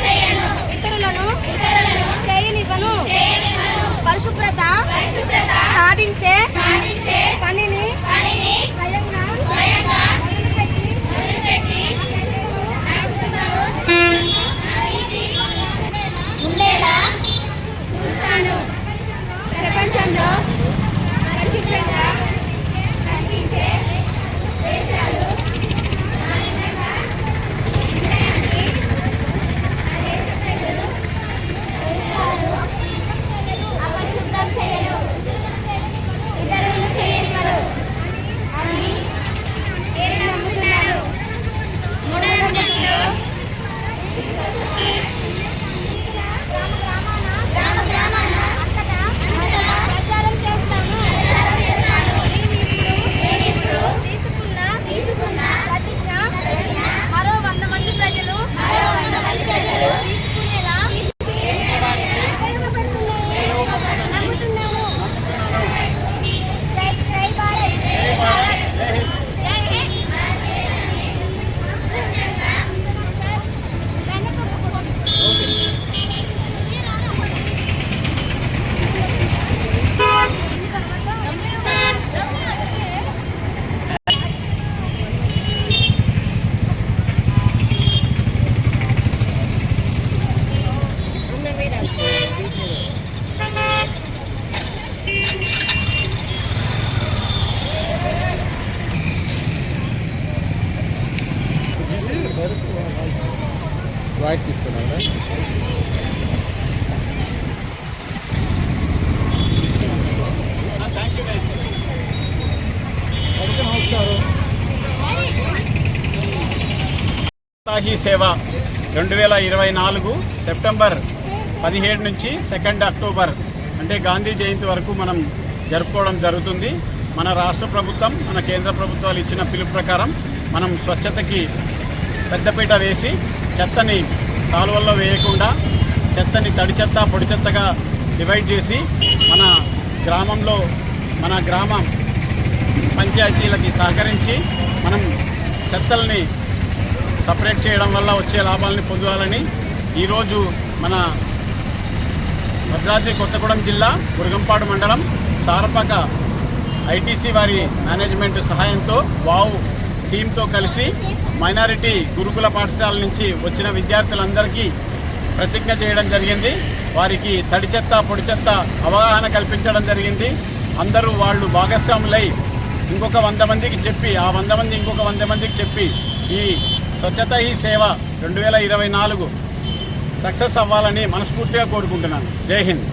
చేయను, ఇతరులను చేయనివ్వను. పరిశుభ్రత సాధించే పనిని స్వయంగా మొదలుపెట్టి ఉండేలా చూస్తాను. ప్రపంచంలో పరిశుభ్రంగా కనిపించే దేశాలు వాయిస్ తీసుకున్నారా? ఈ సేవ 2024 సెప్టెంబర్ 17 నుంచి 2 అక్టోబర్ అంటే గాంధీ జయంతి వరకు మనం జరుపుకోవడం జరుగుతుంది. మన రాష్ట్ర ప్రభుత్వం, మన కేంద్ర ప్రభుత్వాలు ఇచ్చిన పిలుపు ప్రకారం మనం స్వచ్ఛతకి పెద్దపీట వేసి చెత్తని కాలువల్లో వేయకుండా చెత్తని తడి చెత్త పొడి చెత్తగా డివైడ్ చేసి మన గ్రామంలో మన గ్రామ పంచాయతీలకి సహకరించి మనం చెత్తల్ని సపరేట్ చేయడం వల్ల వచ్చే లాభాలని పొందాలని ఈరోజు మన భద్రాద్రి కొత్తగూడెం జిల్లా మురుగంపాడు మండలం సారపాక ఐటీసీ వారి మేనేజ్మెంట్ సహాయంతో వావ్ టీంతో కలిసి మైనారిటీ గురుకుల పాఠశాల నుంచి వచ్చిన విద్యార్థులందరికీ ప్రతిజ్ఞ చేయడం జరిగింది. వారికి తడి చెత్త పొడి చెత్త అవగాహన కల్పించడం జరిగింది. అందరూ వాళ్ళు భాగస్వాములై ఇంకొక 100 మందికి చెప్పి ఆ 100 మంది ఇంకొక 100 మందికి చెప్పి ఈ స్వచ్ఛత ఈ సేవ 2024 సక్సెస్ అవ్వాలని మనస్ఫూర్తిగా కోరుకుంటున్నాను. జై హింద్.